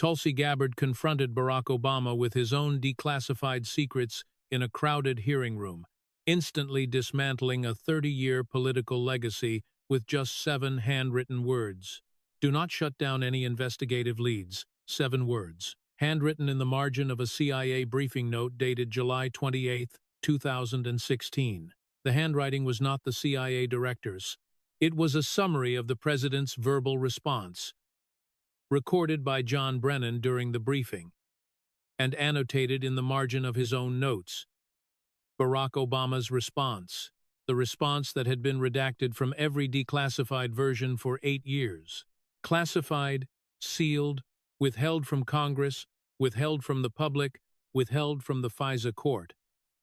Tulsi Gabbard confronted Barack Obama with his own declassified secrets in a crowded hearing room, instantly dismantling a 30-year political legacy with just 7 handwritten words. Do not shut down any investigative leads. 7 words. Handwritten in the margin of a CIA briefing note dated July 28, 2016. The handwriting was not the CIA director's. It was a summary of the president's verbal response, recorded by John Brennan during the briefing, and annotated in the margin of his own notes. Barack Obama's response, the response that had been redacted from every declassified version for 8 years. Classified, sealed, withheld from Congress, withheld from the public, withheld from the FISA court,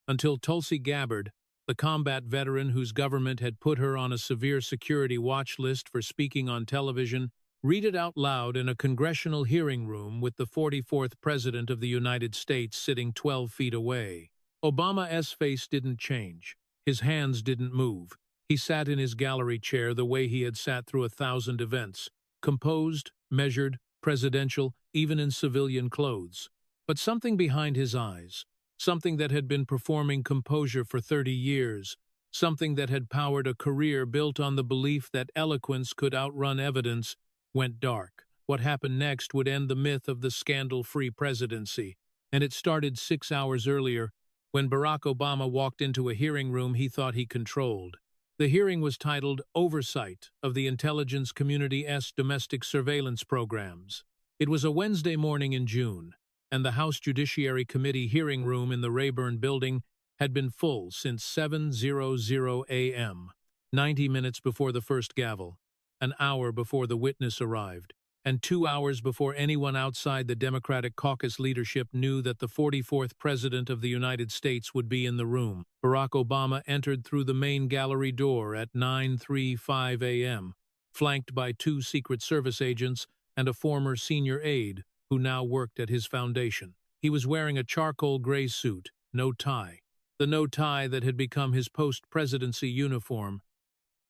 until Tulsi Gabbard, the combat veteran whose government had put her on a severe security watch list for speaking on television, read it out loud in a congressional hearing room with the 44th President of the United States sitting 12 feet away. Obama's face didn't change. His hands didn't move. He sat in his gallery chair the way he had sat through 1,000 events, composed, measured, presidential, even in civilian clothes. But something behind his eyes, something that had been performing composure for 30 years, something that had powered a career built on the belief that eloquence could outrun evidence, went dark. What happened next would end the myth of the scandal-free presidency, and it started 6 hours earlier, when Barack Obama walked into a hearing room he thought he controlled. The hearing was titled Oversight of the Intelligence Community's Domestic Surveillance Programs. It was a Wednesday morning in June, and the House Judiciary Committee hearing room in the Rayburn building had been full since 7:00 a.m., 90 minutes before the first gavel, an hour before the witness arrived, and 2 hours before anyone outside the Democratic caucus leadership knew that the 44th President of the United States would be in the room. Barack Obama entered through the main gallery door at 9:35 a.m., flanked by 2 Secret Service agents and a former senior aide who now worked at his foundation. He was wearing a charcoal gray suit, no tie, the no tie that had become his post-presidency uniform,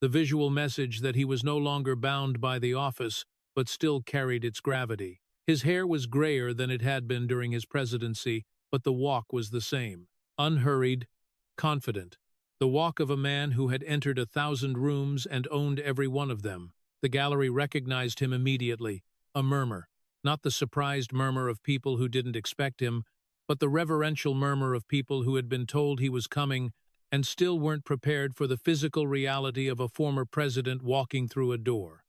the visual message that he was no longer bound by the office, but still carried its gravity. His hair was grayer than it had been during his presidency, but the walk was the same, unhurried, confident, the walk of a man who had entered 1,000 rooms and owned every one of them. The gallery recognized him immediately, a murmur. Not the surprised murmur of people who didn't expect him, but the reverential murmur of people who had been told he was coming and still weren't prepared for the physical reality of a former president walking through a door.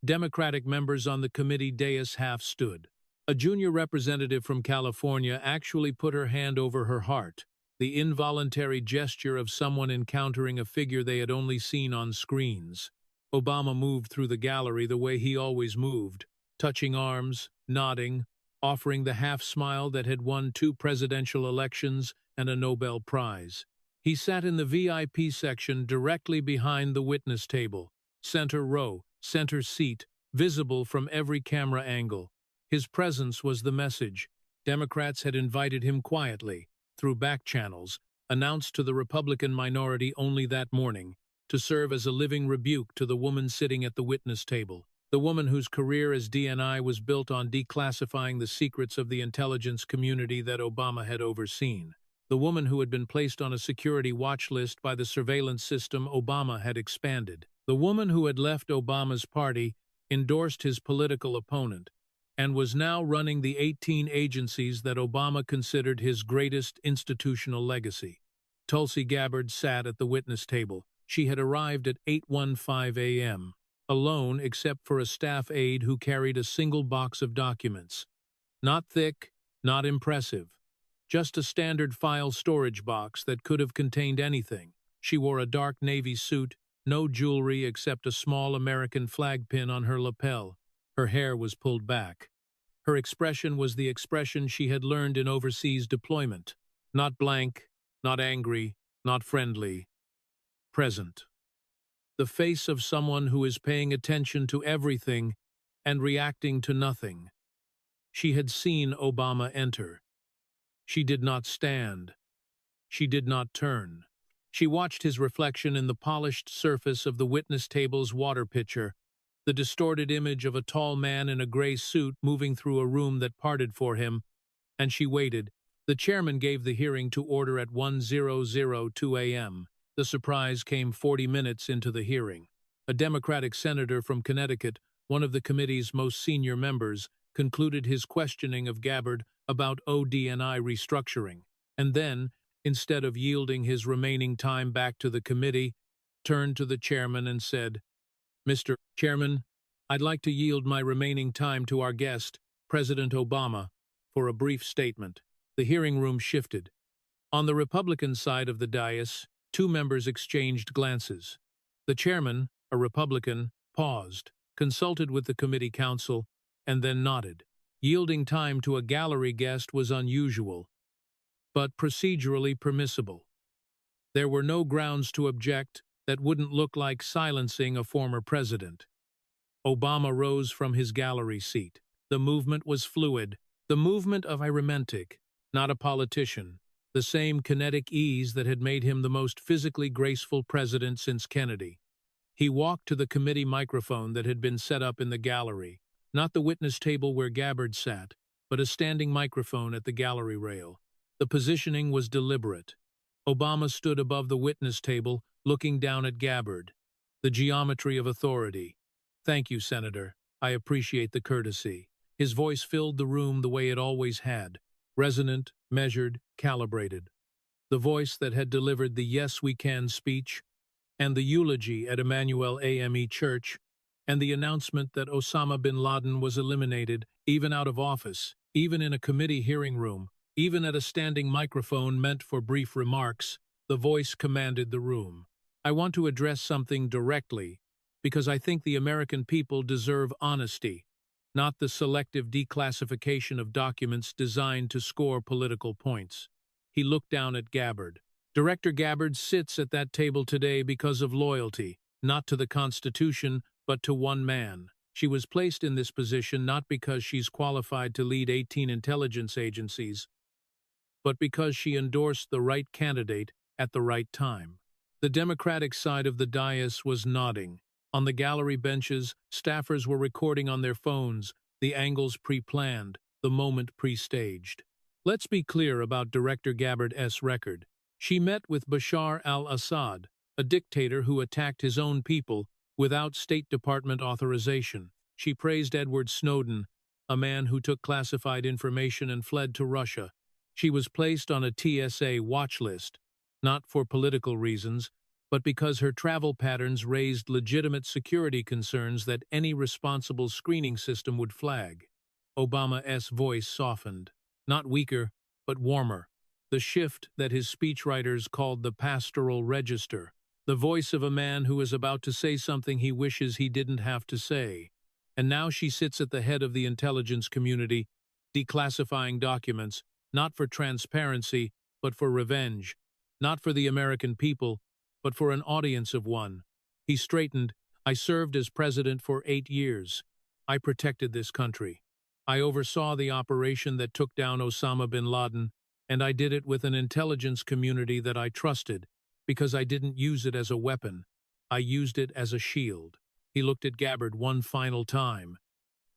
Democratic members on the committee dais half stood. A junior representative from California actually put her hand over her heart, the involuntary gesture of someone encountering a figure they had only seen on screens. Obama moved through the gallery the way he always moved, touching arms, nodding, offering the half-smile that had won 2 presidential elections and a Nobel Prize. He sat in the VIP section directly behind the witness table, center row, center seat, visible from every camera angle. His presence was the message. Democrats had invited him quietly, through back channels, announced to the Republican minority only that morning, to serve as a living rebuke to the woman sitting at the witness table. The woman whose career as DNI was built on declassifying the secrets of the intelligence community that Obama had overseen. The woman who had been placed on a security watch list by the surveillance system Obama had expanded. The woman who had left Obama's party, endorsed his political opponent, and was now running the 18 agencies that Obama considered his greatest institutional legacy. Tulsi Gabbard sat at the witness table. She had arrived at 8:15 a.m., alone except for a staff aide who carried a single box of documents. Not thick, not impressive. Just a standard file storage box that could have contained anything. She wore a dark navy suit, no jewelry except a small American flag pin on her lapel. Her hair was pulled back. Her expression was the expression she had learned in overseas deployment. Not blank, not angry, not friendly. Present. The face of someone who is paying attention to everything and reacting to nothing. She had seen Obama enter. She did not stand. She did not turn. She watched his reflection in the polished surface of the witness table's water pitcher, the distorted image of a tall man in a gray suit moving through a room that parted for him, and she waited. The chairman gave the hearing to order at 10:02 a.m. The surprise came 40 minutes into the hearing. A Democratic senator from Connecticut, one of the committee's most senior members, concluded his questioning of Gabbard about OD&I restructuring, and then, instead of yielding his remaining time back to the committee, turned to the chairman and said, "Mr. Chairman, I'd like to yield my remaining time to our guest, President Obama, for a brief statement." The hearing room shifted. On the Republican side of the dais, two members exchanged glances. The chairman, a Republican, paused, consulted with the committee counsel, and then nodded. Yielding time to a gallery guest was unusual, but procedurally permissible. There were no grounds to object that wouldn't look like silencing a former president. Obama rose from his gallery seat. The movement was fluid, the movement of a romantic, not a politician, the same kinetic ease that had made him the most physically graceful president since Kennedy. He walked to the committee microphone that had been set up in the gallery, not the witness table where Gabbard sat, but a standing microphone at the gallery rail. The positioning was deliberate. Obama stood above the witness table, looking down at Gabbard. The geometry of authority. "Thank you, Senator. I appreciate the courtesy." His voice filled the room the way it always had, resonant, measured, calibrated. The voice that had delivered the "Yes, we can" speech, and the eulogy at Emmanuel AME Church, and the announcement that Osama bin Laden was eliminated, even out of office, even in a committee hearing room, even at a standing microphone meant for brief remarks. The voice commanded the room. "I want to address something directly, because I think the American people deserve honesty, not the selective declassification of documents designed to score political points." He looked down at Gabbard. "Director Gabbard sits at that table today because of loyalty, not to the Constitution, but to one man. She was placed in this position not because she's qualified to lead 18 intelligence agencies, but because she endorsed the right candidate at the right time." The Democratic side of the dais was nodding. On the gallery benches, staffers were recording on their phones, the angles pre-planned, the moment pre-staged. Let's be clear about Director Gabbard's record. She met with Bashar al-Assad, a dictator who attacked his own people without State Department authorization. She praised Edward Snowden, a man who took classified information and fled to Russia. She was placed on a TSA watch list, not for political reasons, but because her travel patterns raised legitimate security concerns that any responsible screening system would flag. Obama's voice softened, not weaker, but warmer, the shift that his speechwriters called the pastoral register, the voice of a man who is about to say something he wishes he didn't have to say. And now she sits at the head of the intelligence community, declassifying documents, not for transparency, but for revenge, not for the American people, but for an audience of one. He straightened. "I served as president for 8 years. I protected this country. I oversaw the operation that took down Osama bin Laden, and I did it with an intelligence community that I trusted, because I didn't use it as a weapon. I used it as a shield." He looked at Gabbard one final time.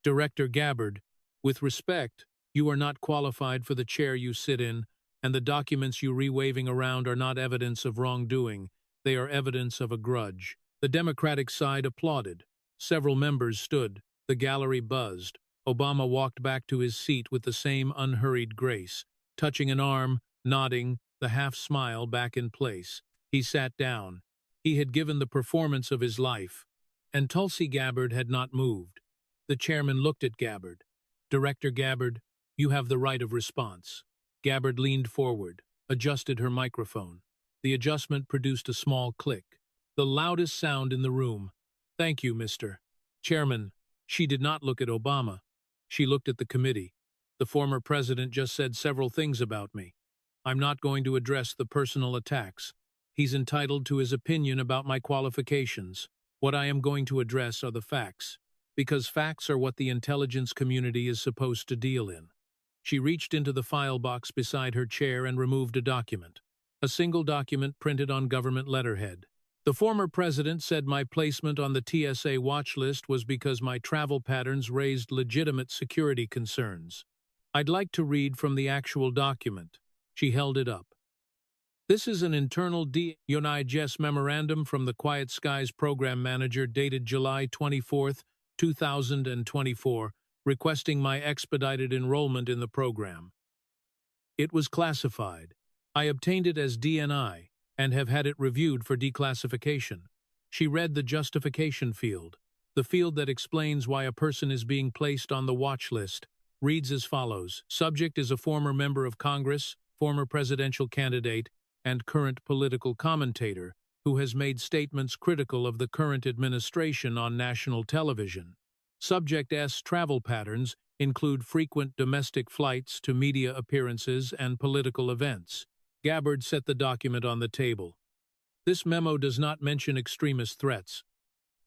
"Director Gabbard, with respect, you are not qualified for the chair you sit in, and the documents you waving around are not evidence of wrongdoing. They are evidence of a grudge." The Democratic side applauded. Several members stood. The gallery buzzed. Obama walked back to his seat with the same unhurried grace, touching an arm, nodding, the half-smile back in place. He sat down. He had given the performance of his life, and Tulsi Gabbard had not moved. The chairman looked at Gabbard. "Director Gabbard, you have the right of response." Gabbard leaned forward, adjusted her microphone. The adjustment produced a small click, the loudest sound in the room. "Thank you, Mr. Chairman." She did not look at Obama. She looked at the committee. "The former president just said several things about me. I'm not going to address the personal attacks. He's entitled to his opinion about my qualifications. What I am going to address are the facts, because facts are what the intelligence community is supposed to deal in." She reached into the file box beside her chair and removed a document. A single document printed on government letterhead. The former president said my placement on the TSA watch list was because my travel patterns raised legitimate security concerns. I'd like to read from the actual document. She held it up. This is an internal DNIGES memorandum from the Quiet Skies program manager dated July 24, 2024, requesting my expedited enrollment in the program. It was classified. I obtained it as DNI and have had it reviewed for declassification. She read the justification field. The field that explains why a person is being placed on the watch list reads as follows. Subject is a former member of Congress, former presidential candidate, and current political commentator who has made statements critical of the current administration on national television. Subject S travel patterns include frequent domestic flights to media appearances and political events. Gabbard set the document on the table. This memo does not mention extremist threats.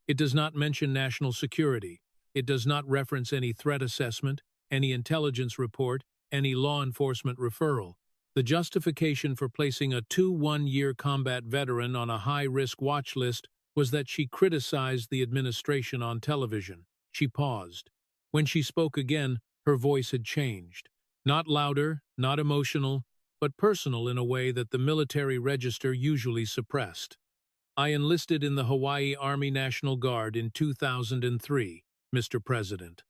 It does not mention national security. It does not reference any threat assessment, any intelligence report, any law enforcement referral. The justification for placing a 1-year combat veteran on a high-risk watch list was that she criticized the administration on television. She paused. When she spoke again, her voice had changed. Not louder, not emotional, but personal in a way that the military register usually suppressed. I enlisted in the Hawaii Army National Guard in 2003, Mr. President.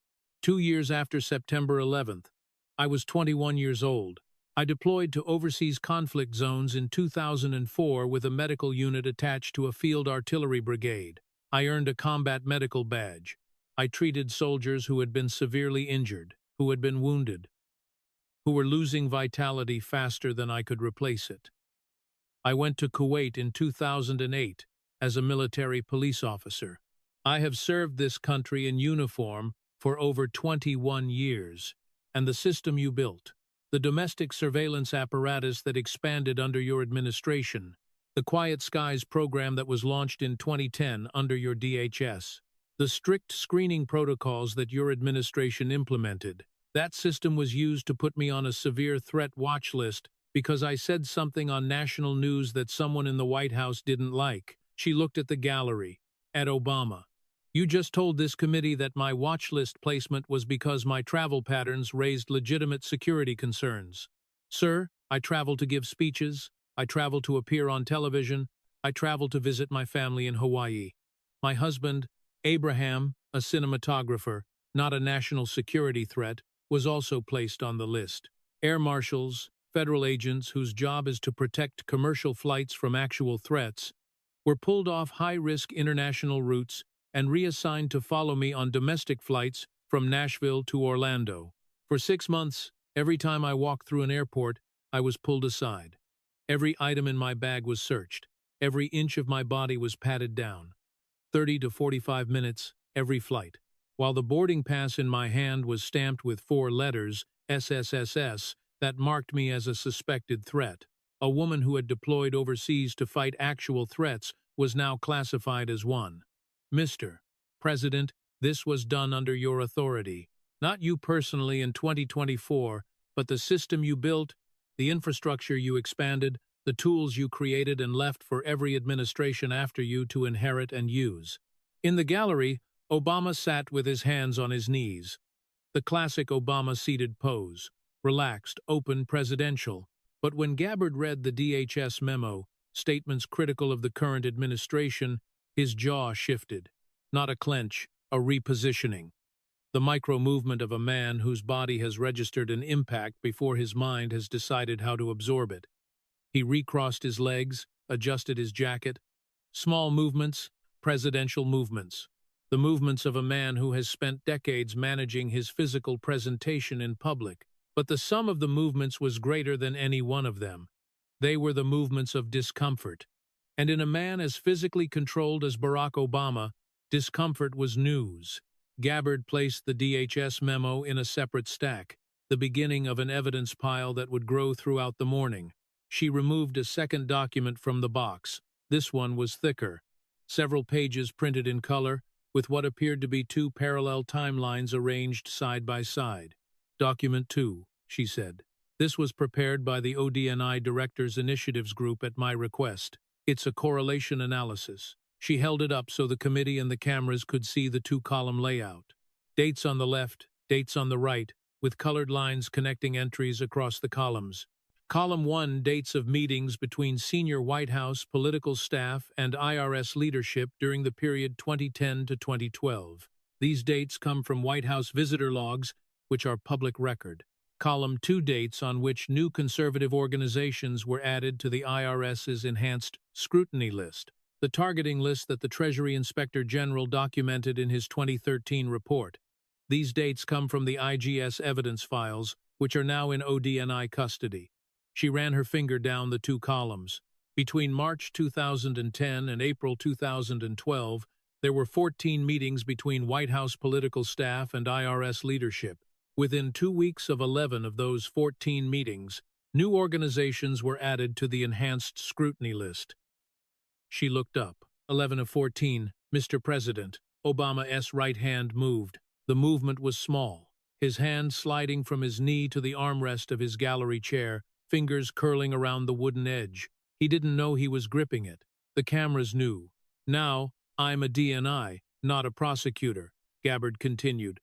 2 years after September 11th, I was 21 years old. I deployed to overseas conflict zones in 2004 with a medical unit attached to a field artillery brigade. I earned a combat medical badge. I treated soldiers who had been severely injured, who had been wounded, who were losing vitality faster than I could replace it. I went to Kuwait in 2008 as a military police officer. I have served this country in uniform for over 21 years, and the system you built, the domestic surveillance apparatus that expanded under your administration, the Quiet Skies program that was launched in 2010 under your DHS, the strict screening protocols that your administration implemented, that system was used to put me on a severe threat watch list because I said something on national news that someone in the White House didn't like. She looked at the gallery, at Obama. You just told this committee that my watch list placement was because my travel patterns raised legitimate security concerns. Sir, I travel to give speeches, I travel to appear on television, I travel to visit my family in Hawaii. My husband, Abraham, a cinematographer, not a national security threat, was also placed on the list. Air marshals, federal agents whose job is to protect commercial flights from actual threats, were pulled off high-risk international routes and reassigned to follow me on domestic flights from Nashville to Orlando. For 6 months, every time I walked through an airport, I was pulled aside. Every item in my bag was searched. Every inch of my body was patted down. 30 to 45 minutes, every flight. While the boarding pass in my hand was stamped with 4 letters, SSSS, that marked me as a suspected threat. A woman who had deployed overseas to fight actual threats was now classified as one. Mr. President, this was done under your authority. Not you personally in 2024, but the system you built, the infrastructure you expanded, the tools you created and left for every administration after you to inherit and use. In the gallery, Obama sat with his hands on his knees. The classic Obama-seated pose, relaxed, open, presidential. But when Gabbard read the DHS memo, statements critical of the current administration, his jaw shifted. Not a clench, a repositioning. The micro-movement of a man whose body has registered an impact before his mind has decided how to absorb it. He recrossed his legs, adjusted his jacket. Small movements, presidential movements. The movements of a man who has spent decades managing his physical presentation in public. But the sum of the movements was greater than any one of them. They were the movements of discomfort. And in a man as physically controlled as Barack Obama, discomfort was news. Gabbard placed the DHS memo in a separate stack, the beginning of an evidence pile that would grow throughout the morning. She removed a second document from the box. This one was thicker. Several pages printed in color, with what appeared to be 2 parallel timelines arranged side by side. Document 2, she said. This was prepared by the ODNI Directors Initiatives Group at my request. It's a correlation analysis. She held it up so the committee and the cameras could see the two-column layout. Dates on the left, dates on the right, with colored lines connecting entries across the columns. Column 1, dates of meetings between senior White House political staff and IRS leadership during the period 2010 to 2012. These dates come from White House visitor logs, which are public record. Column 2, dates on which new conservative organizations were added to the IRS's enhanced scrutiny list, the targeting list that the Treasury Inspector General documented in his 2013 report. These dates come from the IGS evidence files, which are now in ODNI custody. She ran her finger down the two columns. Between March 2010 and April 2012, there were 14 meetings between White House political staff and IRS leadership. Within 2 weeks of 11 of those 14 meetings, new organizations were added to the enhanced scrutiny list. She looked up. 11 of 14, Mr. President. Obama's right hand moved. The movement was small, his hand sliding from his knee to the armrest of his gallery chair, fingers curling around the wooden edge. He didn't know he was gripping it. The cameras knew. Now, I'm a DNI, not a prosecutor, Gabbard continued.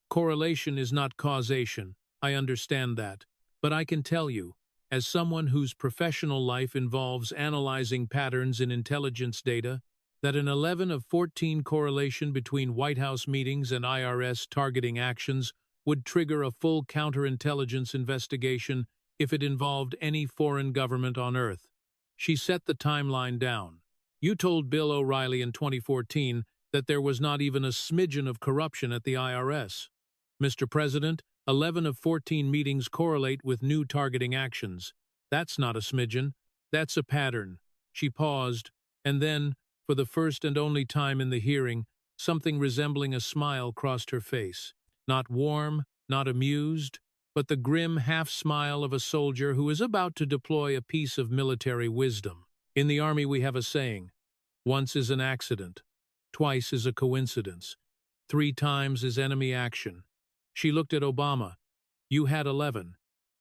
Correlation is not causation, I understand that. But I can tell you, as someone whose professional life involves analyzing patterns in intelligence data, that an 11 of 14 correlation between White House meetings and IRS targeting actions would trigger a full counterintelligence investigation if it involved any foreign government on Earth. She set the timeline down. You told Bill O'Reilly in 2014 that there was not even a smidgen of corruption at the IRS. Mr. President, 11 of 14 meetings correlate with new targeting actions. That's not a smidgen. That's a pattern. She paused, and then, for the first and only time in the hearing, something resembling a smile crossed her face. Not warm, not amused, but the grim half-smile of a soldier who is about to deploy a piece of military wisdom. In the Army we have a saying, once is an accident, twice is a coincidence, 3 times is enemy action. She looked at Obama. You had 11.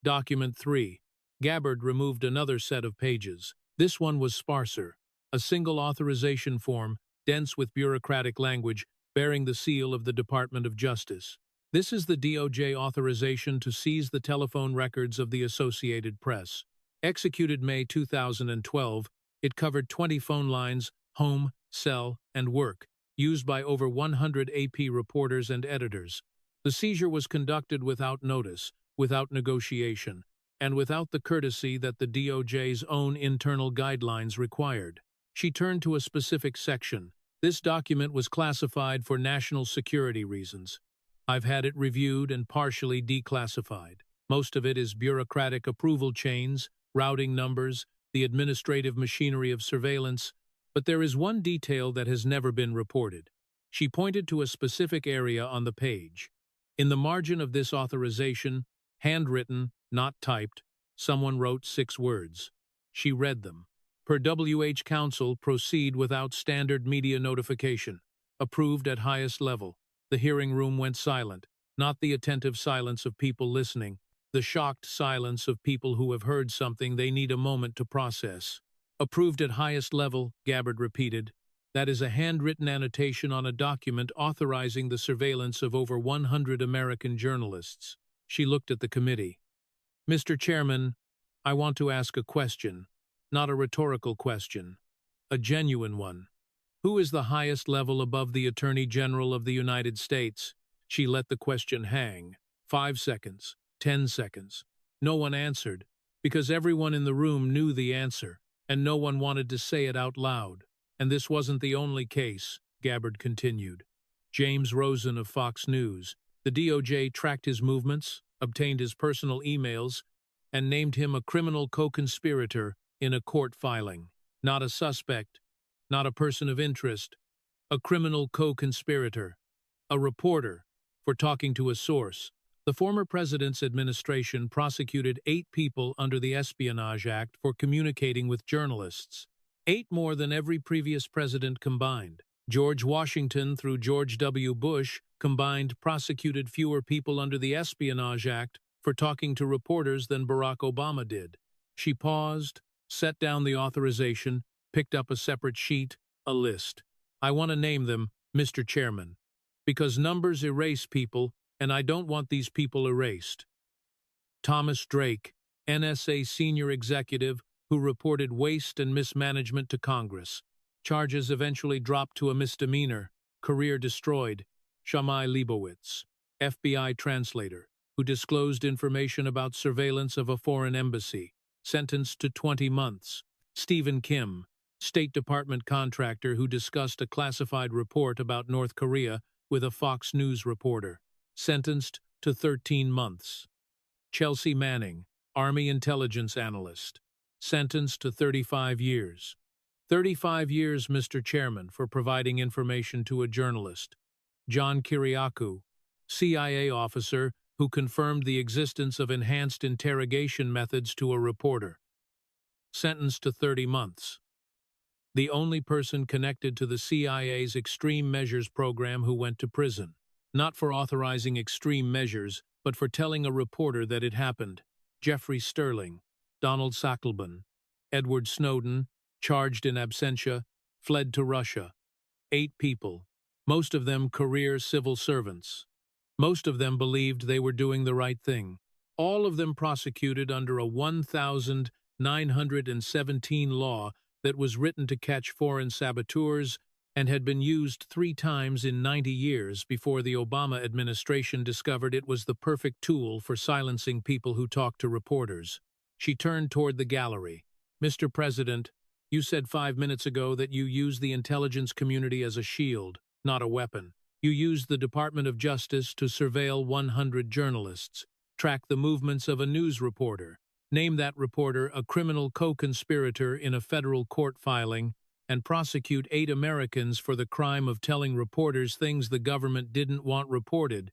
Document 3. Gabbard removed another set of pages. This one was sparser. A single authorization form, dense with bureaucratic language, bearing the seal of the Department of Justice. This is the DOJ authorization to seize the telephone records of the Associated Press. Executed May 2012, it covered 20 phone lines, home, cell, and work, used by over 100 AP reporters and editors. The seizure was conducted without notice, without negotiation, and without the courtesy that the DOJ's own internal guidelines required. She turned to a specific section. This document was classified for national security reasons. I've had it reviewed and partially declassified. Most of it is bureaucratic approval chains, routing numbers, the administrative machinery of surveillance, but there is one detail that has never been reported. She pointed to a specific area on the page. In the margin of this authorization, handwritten, not typed, someone wrote 6 words. She read them. Per WH Counsel, proceed without standard media notification. Approved at highest level. The hearing room went silent, not the attentive silence of people listening, the shocked silence of people who have heard something they need a moment to process. Approved at highest level, Gabbard repeated. That is a handwritten annotation on a document authorizing the surveillance of over 100 American journalists. She looked at the committee. Mr. Chairman, I want to ask a question, not a rhetorical question, a genuine one. Who is the highest level above the Attorney General of the United States? She let the question hang. 5 seconds, 10 seconds. No one answered, because everyone in the room knew the answer, and no one wanted to say it out loud. And this wasn't the only case, Gabbard continued. James Rosen of Fox News. The DOJ tracked his movements, obtained his personal emails, and named him a criminal co-conspirator in a court filing. Not a suspect, not a person of interest, a criminal co-conspirator, a reporter, for talking to a source. The former president's administration prosecuted 8 people under the Espionage Act for communicating with journalists. 8 more than every previous president combined. George Washington through George W. Bush combined prosecuted fewer people under the Espionage Act for talking to reporters than Barack Obama did. She paused, set down the authorization, picked up a separate sheet, a list. I want to name them, Mr. Chairman, because numbers erase people, and I don't want these people erased. Thomas Drake, NSA senior executive who reported waste and mismanagement to Congress. Charges eventually dropped to a misdemeanor, career destroyed. Shammai Leibowitz, FBI translator, who disclosed information about surveillance of a foreign embassy, sentenced to 20 months. Stephen Kim, State Department contractor who discussed a classified report about North Korea with a Fox News reporter, sentenced to 13 months. Chelsea Manning, Army intelligence analyst, sentenced to 35 years. 35 years, Mr. Chairman, for providing information to a journalist. John Kiriakou, CIA officer who confirmed the existence of enhanced interrogation methods to a reporter, sentenced to 30 months. The only person connected to the CIA's extreme measures program who went to prison, not for authorizing extreme measures, but for telling a reporter that it happened. Jeffrey Sterling, Donald Sackelman, Edward Snowden, charged in absentia, fled to Russia. 8 people, most of them career civil servants. Most of them believed they were doing the right thing. All of them prosecuted under a 1917 law that was written to catch foreign saboteurs and had been used 3 times in 90 years before the Obama administration discovered it was the perfect tool for silencing people who talk to reporters. She turned toward the gallery. Mr. President, you said 5 minutes ago that you use the intelligence community as a shield, not a weapon. You used the Department of Justice to surveil 100 journalists, track the movements of a news reporter, name that reporter a criminal co-conspirator in a federal court filing, and prosecute 8 Americans for the crime of telling reporters things the government didn't want reported,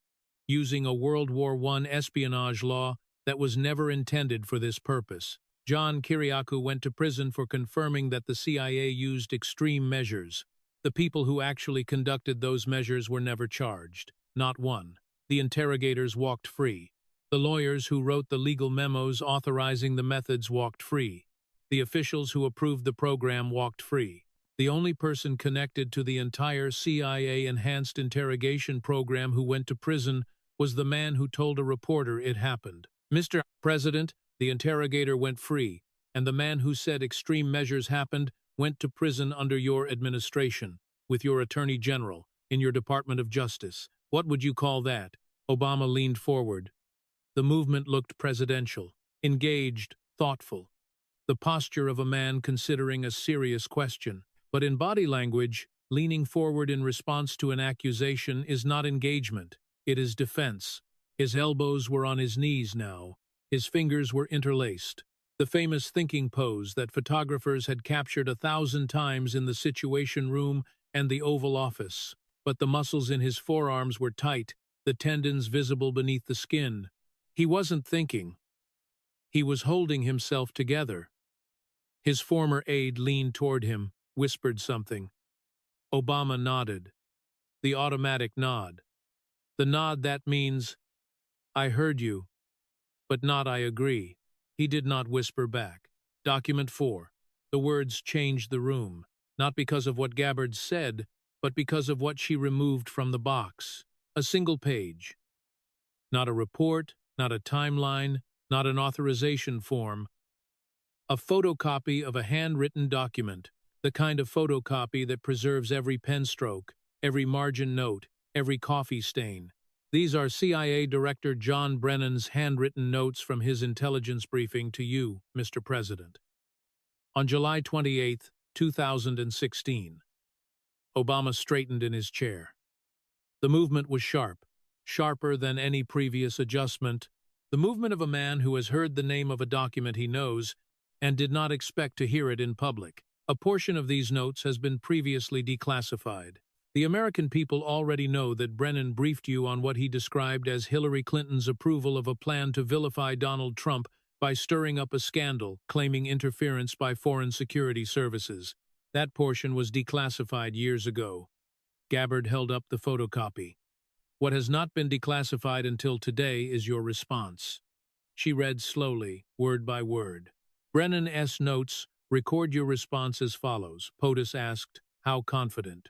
using a World War I espionage law that was never intended for this purpose. John Kiriakou went to prison for confirming that the CIA used extreme measures. The people who actually conducted those measures were never charged. Not one. The interrogators walked free. The lawyers who wrote the legal memos authorizing the methods walked free. The officials who approved the program walked free. The only person connected to the entire CIA enhanced interrogation program who went to prison was the man who told a reporter it happened. Mr. President, the interrogator went free, and the man who said extreme measures happened went to prison under your administration, with your Attorney General, in your Department of Justice. What would you call that? Obama leaned forward. The movement looked presidential, engaged, thoughtful. The posture of a man considering a serious question. But in body language, leaning forward in response to an accusation is not engagement, it is defense. His elbows were on his knees now. His fingers were interlaced. The famous thinking pose that photographers had captured 1,000 times in the Situation Room and the Oval Office. But the muscles in his forearms were tight, the tendons visible beneath the skin. He wasn't thinking. He was holding himself together. His former aide leaned toward him, whispered something. Obama nodded. The automatic nod. The nod that means, I heard you, but not I agree. He did not whisper back. Document 4. The words changed the room, not because of what Gabbard said, but because of what she removed from the box. A single page. Not a report, not a timeline, not an authorization form. A photocopy of a handwritten document, the kind of photocopy that preserves every pen stroke, every margin note, every coffee stain. These are CIA Director John Brennan's handwritten notes from his intelligence briefing to you, Mr. President. On July 28, 2016, Obama straightened in his chair. The movement was sharp, sharper than any previous adjustment, the movement of a man who has heard the name of a document he knows and did not expect to hear it in public. A portion of these notes has been previously declassified. The American people already know that Brennan briefed you on what he described as Hillary Clinton's approval of a plan to vilify Donald Trump by stirring up a scandal, claiming interference by foreign security services. That portion was declassified years ago. Gabbard held up the photocopy. What has not been declassified until today is your response. She read slowly, word by word. Brennan's notes Record your response as follows. POTUS asked, how confident?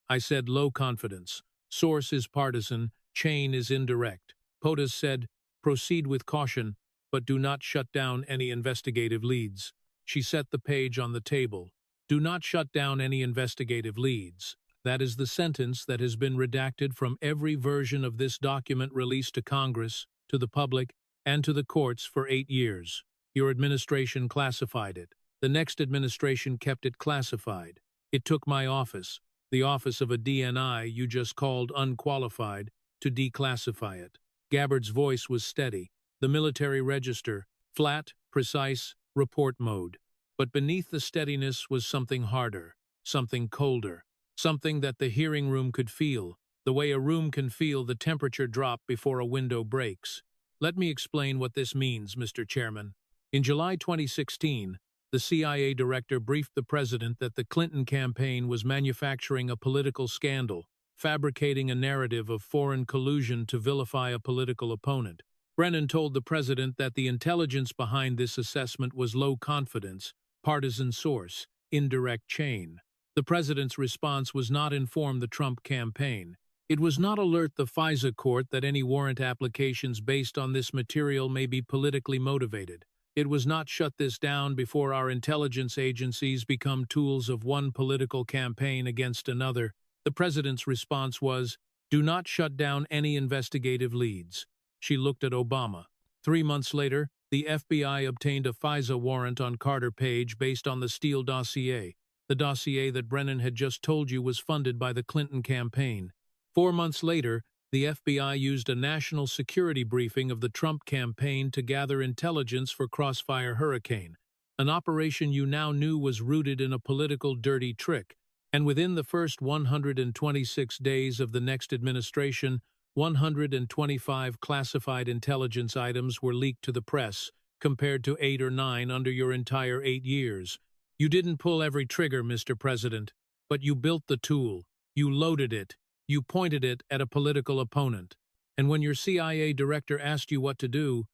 I said, low confidence. Source is partisan, chain is indirect. POTUS said, proceed with caution, but do not shut down any investigative leads. She set the page on the table. Do not shut down any investigative leads. That is the sentence that has been redacted from every version of this document released to Congress, to the public, and to the courts for 8 years. Your administration classified it. The next administration kept it classified. It took my office, the office of a DNI you just called unqualified, to declassify it. Gabbard's voice was steady. The military register, flat, precise, report mode. But beneath the steadiness was something harder, something colder, something that the hearing room could feel, the way a room can feel the temperature drop before a window breaks. Let me explain what this means, Mr. Chairman. In July 2016, the CIA director briefed the president that the Clinton campaign was manufacturing a political scandal, fabricating a narrative of foreign collusion to vilify a political opponent. Brennan told the president that the intelligence behind this assessment was low confidence, partisan source, indirect chain. The president's response was not inform the Trump campaign. It was not alert the FISA court that any warrant applications based on this material may be politically motivated. It was not shut this down before our intelligence agencies become tools of one political campaign against another. The president's response was, do not shut down any investigative leads. She looked at Obama. 3 months later, the FBI obtained a FISA warrant on Carter Page based on the Steele dossier, the dossier that Brennan had just told you was funded by the Clinton campaign. 4 months later, the FBI used a national security briefing of the Trump campaign to gather intelligence for Crossfire Hurricane, an operation you now knew was rooted in a political dirty trick, and within the first 126 days of the next administration, 125 classified intelligence items were leaked to the press, compared to 8 or 9 under your entire 8 years. You didn't pull every trigger, Mr. President, but you built the tool, you loaded it, you pointed it at a political opponent. And when your CIA director asked you what to do,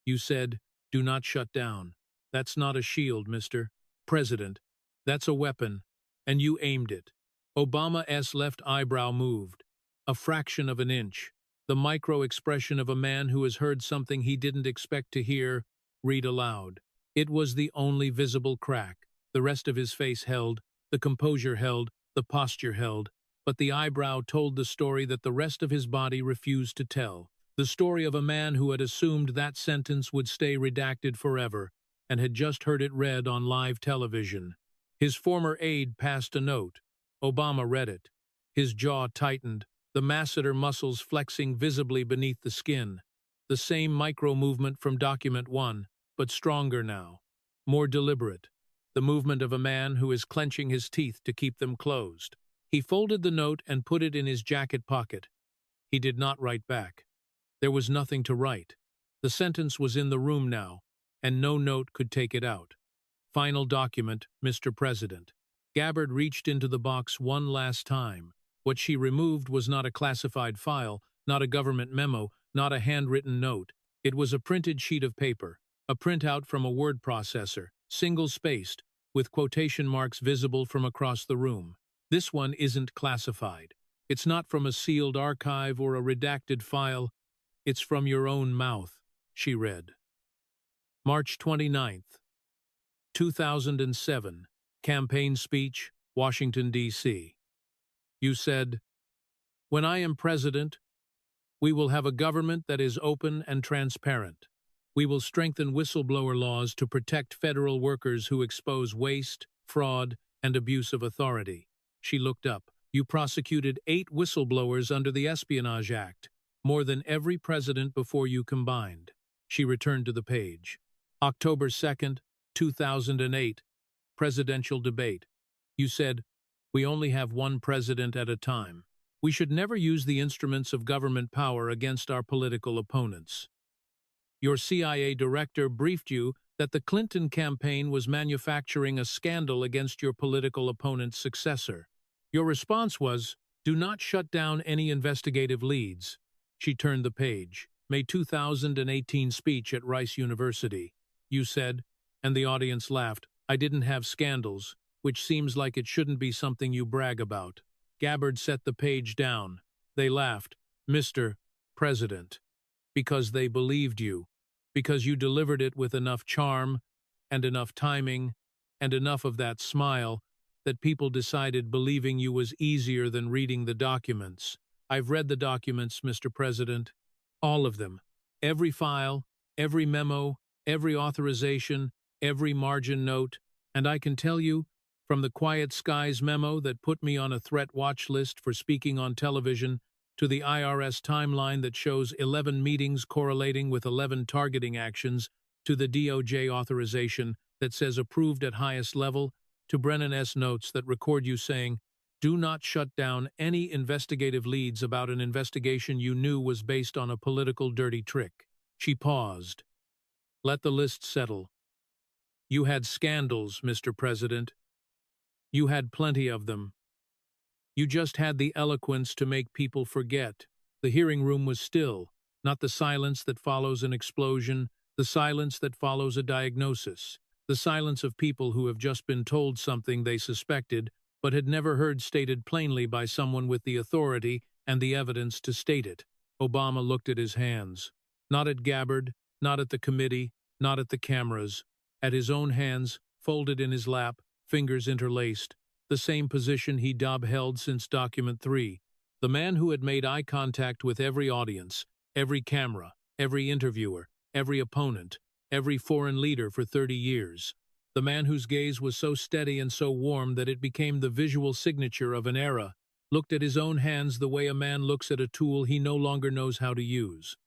you said, do not shut down. That's not a shield, Mr. President. That's a weapon. And you aimed it. Obama's left eyebrow moved. A fraction of an inch. The micro-expression of a man who has heard something he didn't expect to hear, read aloud. It was the only visible crack. The rest of his face held, the composure held, the posture held, but the eyebrow told the story that the rest of his body refused to tell. The story of a man who had assumed that sentence would stay redacted forever, and had just heard it read on live television. His former aide passed a note. Obama read it. His jaw tightened, the masseter muscles flexing visibly beneath the skin. The same micro-movement from document 1, but stronger now. More deliberate. The movement of a man who is clenching his teeth to keep them closed. He folded the note and put it in his jacket pocket. He did not write back. There was nothing to write. The sentence was in the room now, and no note could take it out. Final document, Mr. President. Gabbard reached into the box one last time. What she removed was not a classified file, not a government memo, not a handwritten note. It was a printed sheet of paper, a printout from a word processor, single-spaced, with quotation marks visible from across the room. This one isn't classified. It's not from a sealed archive or a redacted file. It's from your own mouth, she read. March 29th, 2007. Campaign speech, Washington, D.C. You said, when I am president, we will have a government that is open and transparent. We will strengthen whistleblower laws to protect federal workers who expose waste, fraud, and abuse of authority. She looked up. You prosecuted 8 whistleblowers under the Espionage Act, more than every president before you combined. She returned to the page. October 2nd, 2008. Presidential debate. You said, we only have one president at a time. We should never use the instruments of government power against our political opponents. Your CIA director briefed you that the Clinton campaign was manufacturing a scandal against your political opponent's successor. Your response was, do not shut down any investigative leads. She turned the page. May 2018 speech at Rice University. You said, and the audience laughed, I didn't have scandals, which seems like it shouldn't be something you brag about. Gabbard set the page down. They laughed. Mr. President. Because they believed you. Because you delivered it with enough charm, and enough timing, and enough of that smile, that people decided believing you was easier than reading the documents. I've read the documents, Mr. President. All of them. Every file, every memo, every authorization, every margin note, and I can tell you, from the Quiet Skies memo that put me on a threat watch list for speaking on television, to the IRS timeline that shows 11 meetings correlating with 11 targeting actions, to the DOJ authorization that says approved at highest level, to Brennan S. notes that record you saying, do not shut down any investigative leads about an investigation you knew was based on a political dirty trick. She paused. Let the list settle. You had scandals, Mr. President. You had plenty of them. You just had the eloquence to make people forget. The hearing room was still, not the silence that follows an explosion, the silence that follows a diagnosis, the silence of people who have just been told something they suspected but had never heard stated plainly by someone with the authority and the evidence to state it. Obama looked at his hands. Not at Gabbard, not at the committee, not at the cameras. At his own hands, folded in his lap, fingers interlaced, the same position he'd held since Document 3. The man who had made eye contact with every audience, every camera, every interviewer, every opponent, every foreign leader for 30 years. The man whose gaze was so steady and so warm that it became the visual signature of an era, looked at his own hands the way a man looks at a tool he no longer knows how to use.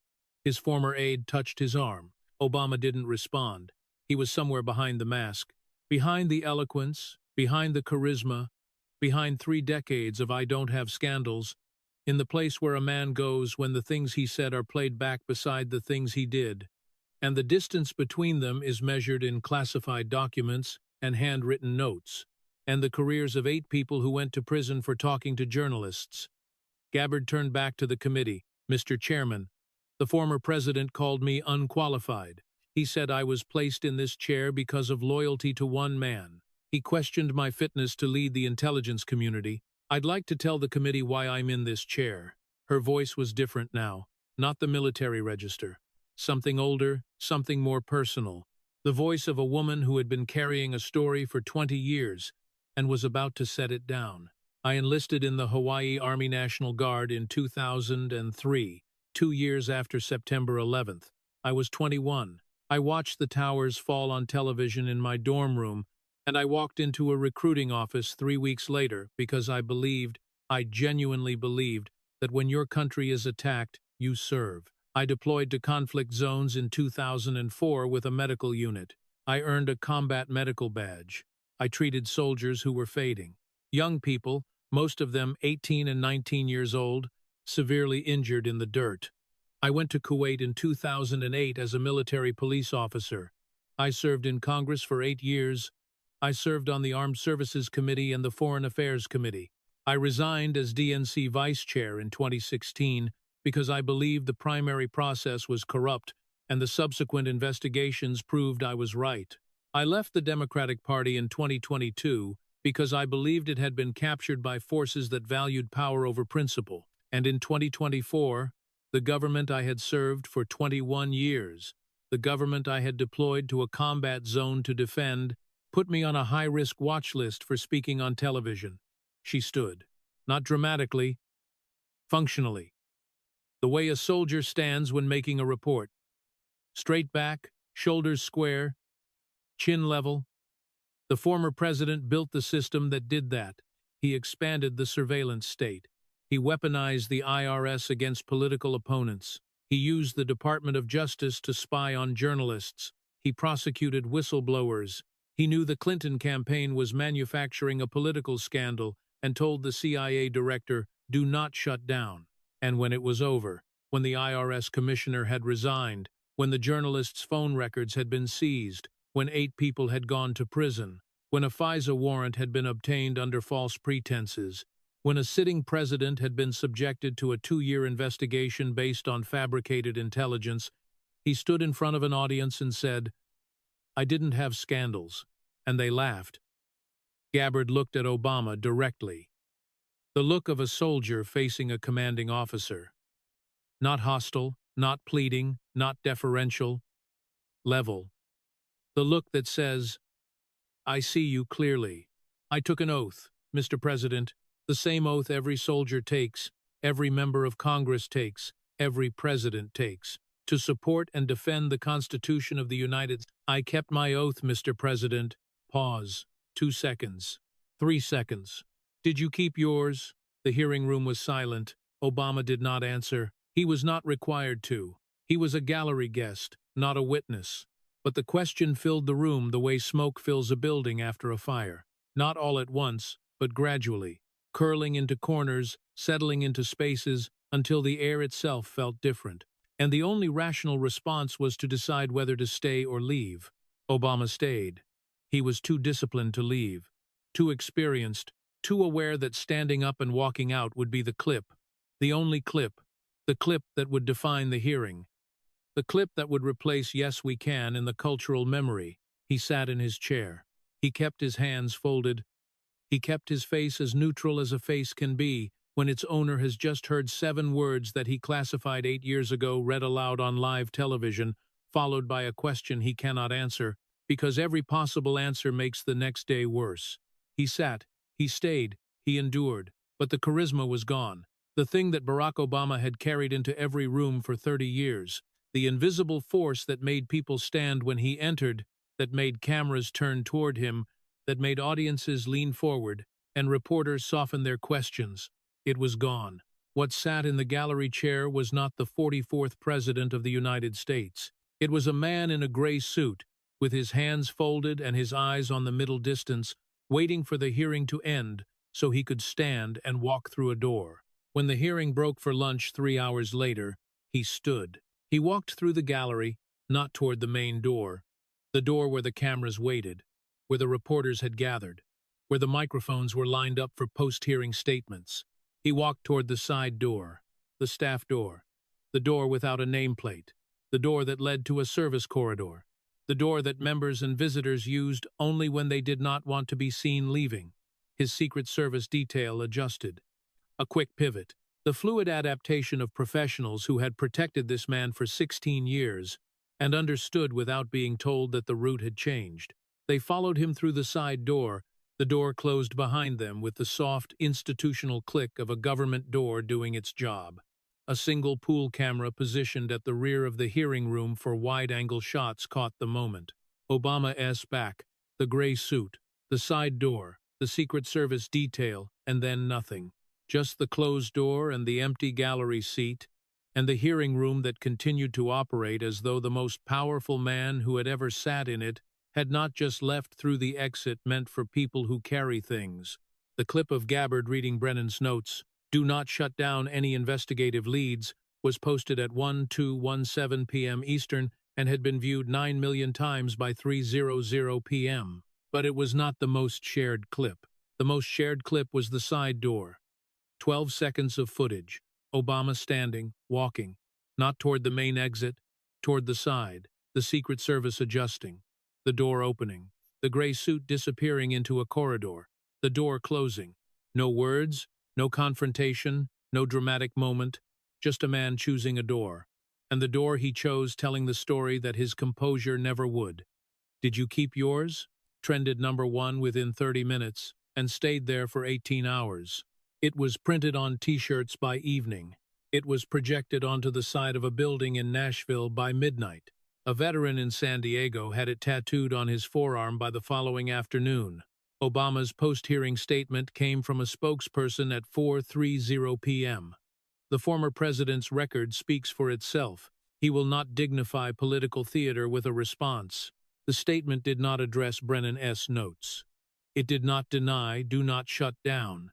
His former aide touched his arm. Obama didn't respond. He was somewhere behind the mask, behind the eloquence, behind the charisma, behind 3 decades of I don't have scandals, in the place where a man goes when the things he said are played back beside the things he did, and the distance between them is measured in classified documents and handwritten notes, and the careers of 8 people who went to prison for talking to journalists. Gabbard turned back to the committee. Mr. Chairman, the former president called me unqualified. He said I was placed in this chair because of loyalty to one man. He questioned my fitness to lead the intelligence community. I'd like to tell the committee why I'm in this chair. Her voice was different now, not the military register. Something older, something more personal. The voice of a woman who had been carrying a story for 20 years and was about to set it down. I enlisted in the Hawaii Army National Guard in 2003, 2 years after September 11th. I was 21. I watched the towers fall on television in my dorm room, and I walked into a recruiting office 3 weeks later because I genuinely believed, that when your country is attacked, you serve. I deployed to conflict zones in 2004 with a medical unit. I earned a combat medical badge. I treated soldiers who were fading. Young people, most of them 18 and 19 years old, severely injured in the dirt. I went to Kuwait in 2008 as a military police officer. I served in Congress for 8 years. I served on the Armed Services Committee and the Foreign Affairs Committee. I resigned as DNC Vice Chair in 2016 because I believed the primary process was corrupt and the subsequent investigations proved I was right. I left the Democratic Party in 2022 because I believed it had been captured by forces that valued power over principle. And in 2024, the government I had served for 21 years, the government I had deployed to a combat zone to defend, put me on a high-risk watch list for speaking on television. She stood, not dramatically, functionally. The way a soldier stands when making a report. Straight back, shoulders square, chin level. The former president built the system that did that. He expanded the surveillance state. He weaponized the IRS against political opponents. He used the Department of Justice to spy on journalists. He prosecuted whistleblowers. He knew the Clinton campaign was manufacturing a political scandal and told the CIA director, do not shut down. And when it was over, when the IRS commissioner had resigned, when the journalists' phone records had been seized, when 8 people had gone to prison, when a FISA warrant had been obtained under false pretenses, when a sitting president had been subjected to a 2-year investigation based on fabricated intelligence, he stood in front of an audience and said, I didn't have scandals, and they laughed. Gabbard looked at Obama directly. The look of a soldier facing a commanding officer. Not hostile, not pleading, not deferential. Level. The look that says, "I see you clearly. I took an oath, Mr. President, the same oath every soldier takes, every member of Congress takes, every president takes, to support and defend the Constitution of the United States. I kept my oath, Mr. President." Pause. 2 seconds. 3 seconds. Did you keep yours? The hearing room was silent. Obama did not answer. He was not required to. He was a gallery guest, not a witness. But the question filled the room the way smoke fills a building after a fire. Not all at once, but gradually, curling into corners, settling into spaces, until the air itself felt different. And the only rational response was to decide whether to stay or leave. Obama stayed. He was too disciplined to leave, too experienced, too aware that standing up and walking out would be the clip, the only clip, the clip that would define the hearing, the clip that would replace "yes, we can" in the cultural memory. He sat in his chair. He kept his hands folded. He kept his face as neutral as a face can be when its owner has just heard 7 words that he classified 8 years ago read aloud on live television, followed by a question he cannot answer, because every possible answer makes the next day worse. He sat, he stayed, he endured, but the charisma was gone. The thing that Barack Obama had carried into every room for 30 years, the invisible force that made people stand when he entered, that made cameras turn toward him, that made audiences lean forward, and reporters soften their questions. It was gone. What sat in the gallery chair was not the 44th President of the United States. It was a man in a gray suit, with his hands folded and his eyes on the middle distance, waiting for the hearing to end so he could stand and walk through a door. When the hearing broke for lunch 3 hours later, he stood. He walked through the gallery, not toward the main door, the door where the cameras waited, where the reporters had gathered, where the microphones were lined up for post-hearing statements. He walked toward the side door, the staff door, the door without a nameplate, the door that led to a service corridor, the door that members and visitors used only when they did not want to be seen leaving. His Secret Service detail adjusted. A quick pivot. The fluid adaptation of professionals who had protected this man for 16 years and understood without being told that the route had changed. They followed him through the side door. The door closed behind them with the soft, institutional click of a government door doing its job. A single pool camera positioned at the rear of the hearing room for wide-angle shots caught the moment. Obama's back, the gray suit, the side door, the Secret Service detail, and then nothing. Just the closed door and the empty gallery seat, and the hearing room that continued to operate as though the most powerful man who had ever sat in it had not just left through the exit meant for people who carry things. The clip of Gabbard reading Brennan's notes, "Do not shut down any investigative leads," was posted at 12:17 p.m. Eastern and had been viewed 9 million times by 3:00 p.m. But it was not the most shared clip. The most shared clip was the side door. 12 seconds of footage. Obama standing, walking, not toward the main exit, toward the side, the Secret Service adjusting, the door opening, the gray suit disappearing into a corridor, the door closing. No words, no confrontation, no dramatic moment, just a man choosing a door, and the door he chose telling the story that his composure never would. "Did you keep yours?" Trended #1 within 30 minutes, and stayed there for 18 hours. It was printed on T-shirts by evening. It was projected onto the side of a building in Nashville by midnight. A veteran in San Diego had it tattooed on his forearm by the following afternoon. Obama's post-hearing statement came from a spokesperson at 4:30 p.m. The former president's record speaks for itself. He will not dignify political theater with a response. The statement did not address Brennan's notes. It did not deny, "Do not shut down."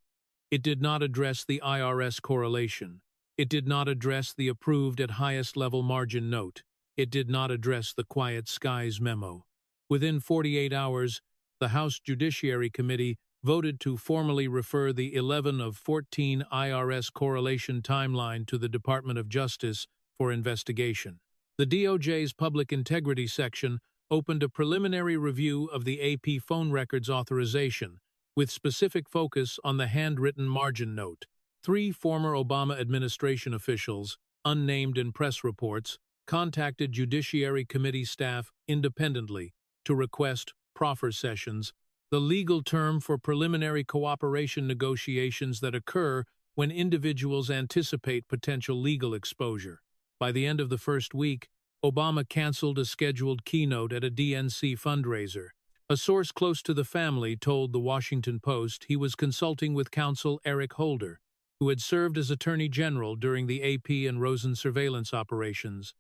It did not address the IRS correlation. It did not address the approved at highest level margin note. It did not address the Quiet Skies memo. Within 48 hours, the House Judiciary Committee voted to formally refer the 11 of 14 IRS correlation timeline to the Department of Justice for investigation. The DOJ's Public Integrity Section opened a preliminary review of the AP phone records authorization, with specific focus on the handwritten margin note. 3 former Obama administration officials, unnamed in press reports, contacted Judiciary Committee staff independently to request proffer sessions, the legal term for preliminary cooperation negotiations that occur when individuals anticipate potential legal exposure. By the end of the first week, Obama canceled a scheduled keynote at a DNC fundraiser. A source close to the family told The Washington Post he was consulting with counsel Eric Holder, who had served as Attorney General during the AP and Rosen surveillance operations,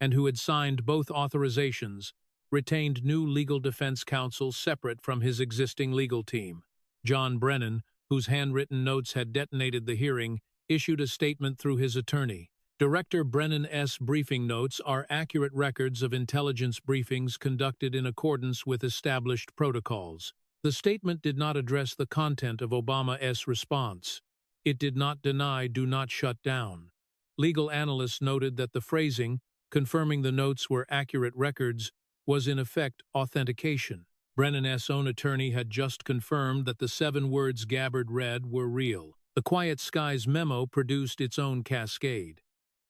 and who had signed both authorizations, retained new legal defense counsel separate from his existing legal team. John Brennan, whose handwritten notes had detonated the hearing, issued a statement through his attorney. Director Brennan's briefing notes are accurate records of intelligence briefings conducted in accordance with established protocols. The statement did not address the content of Obama's response. It did not deny "do not shut down." Legal analysts noted that the phrasing, confirming the notes were accurate records, was in effect authentication. Brennan's own attorney had just confirmed that the 7 words Gabbard read were real. The Quiet Skies memo produced its own cascade.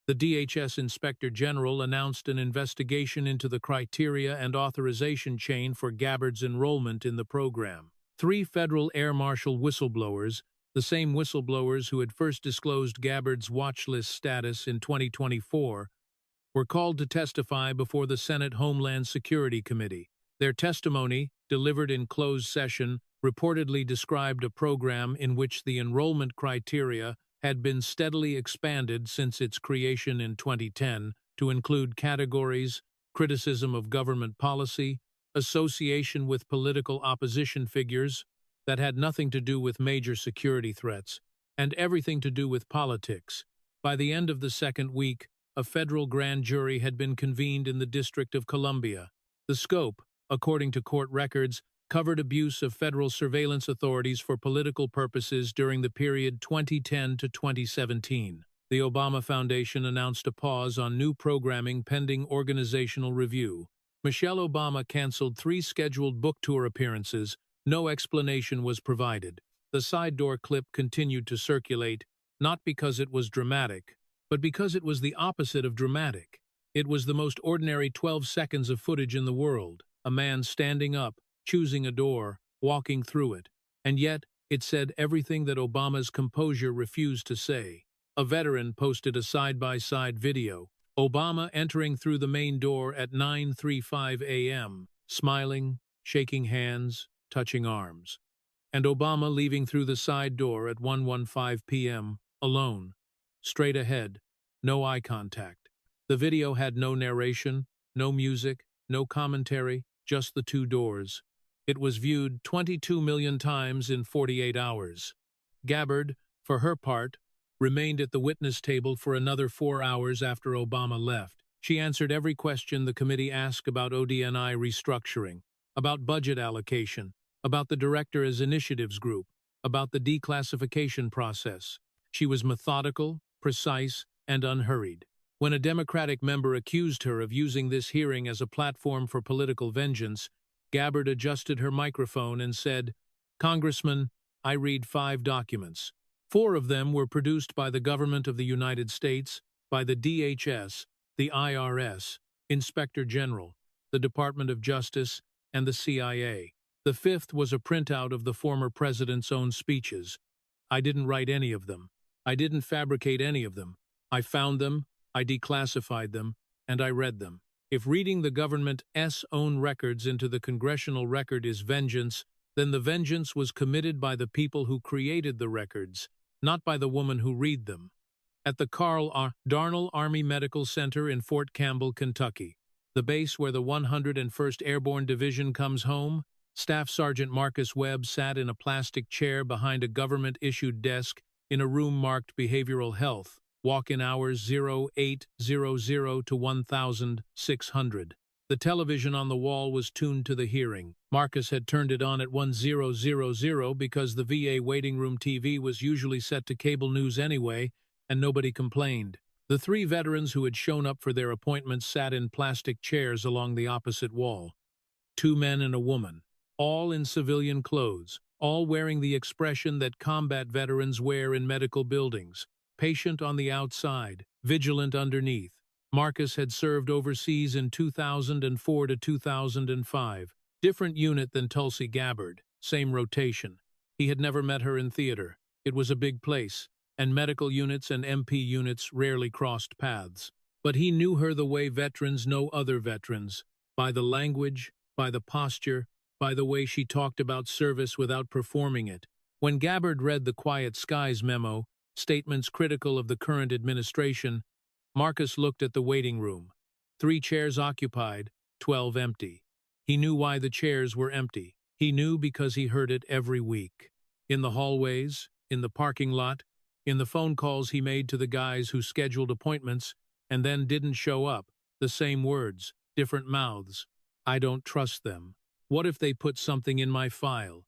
The DHS Inspector General announced an investigation into the criteria and authorization chain for Gabbard's enrollment in the program. 3 federal air marshal whistleblowers, the same whistleblowers who had first disclosed Gabbard's watch list status in 2024, were called to testify before the Senate Homeland Security Committee. Their testimony, delivered in closed session, reportedly described a program in which the enrollment criteria had been steadily expanded since its creation in 2010 to include categories, criticism of government policy, association with political opposition figures that had nothing to do with major security threats, and everything to do with politics. By the end of the second week, a federal grand jury had been convened in the District of Columbia. The scope, according to court records, covered abuse of federal surveillance authorities for political purposes during the period 2010 to 2017. The Obama Foundation announced a pause on new programming pending organizational review. Michelle Obama canceled 3 scheduled book tour appearances. No explanation was provided. The side door clip continued to circulate, not because it was dramatic, but because it was the opposite of dramatic. It was the most ordinary 12 seconds of footage in the world. A man standing up, choosing a door, walking through it. And yet, it said everything that Obama's composure refused to say. A veteran posted a side-by-side video. Obama entering through the main door at 9:35 a.m., smiling, shaking hands, touching arms. And Obama leaving through the side door at 1:15 p.m., alone, straight ahead, no eye contact. The video had no narration, no music, no commentary, just the 2 doors. It was viewed 22 million times in 48 hours. Gabbard, for her part, remained at the witness table for another 4 hours after Obama left. She answered every question the committee asked about ODNI restructuring, about budget allocation, about the Director's Initiatives Group, about the declassification process. She was methodical, precise, and unhurried. When a Democratic member accused her of using this hearing as a platform for political vengeance, Gabbard adjusted her microphone and said, "Congressman, I read 5 documents. 4 of them were produced by the government of the United States, by the DHS, the IRS, Inspector General, the Department of Justice, and the CIA. The 5th was a printout of the former president's own speeches. I didn't write any of them. I didn't fabricate any of them. I found them, I declassified them, and I read them. If reading the government's own records into the congressional record is vengeance, then the vengeance was committed by the people who created the records, not by the woman who read them." At the Carl Darnell Army Medical Center in Fort Campbell, Kentucky, the base where the 101st Airborne Division comes home, Staff Sergeant Marcus Webb sat in a plastic chair behind a government-issued desk in a room marked Behavioral Health, walk-in hours 0800 to 1600. The television on the wall was tuned to the hearing. Marcus had turned it on at 1000 because the VA waiting room TV was usually set to cable news anyway, and nobody complained. The 3 veterans who had shown up for their appointments sat in plastic chairs along the opposite wall. 2 men and a woman, all in civilian clothes, all wearing the expression that combat veterans wear in medical buildings, patient on the outside, vigilant underneath. Marcus had served overseas in 2004 to 2005, different unit than Tulsi Gabbard, same rotation. He had never met her in theater. It was a big place, and medical units and MP units rarely crossed paths. But he knew her the way veterans know other veterans, by the language, by the posture, by the way she talked about service without performing it. When Gabbard read the Quiet Skies memo, statements critical of the current administration, Marcus looked at the waiting room. 3 chairs occupied, 12 empty. He knew why the chairs were empty. He knew because he heard it every week. In the hallways, in the parking lot, in the phone calls he made to the guys who scheduled appointments and then didn't show up, the same words, different mouths. I don't trust them. What if they put something in my file?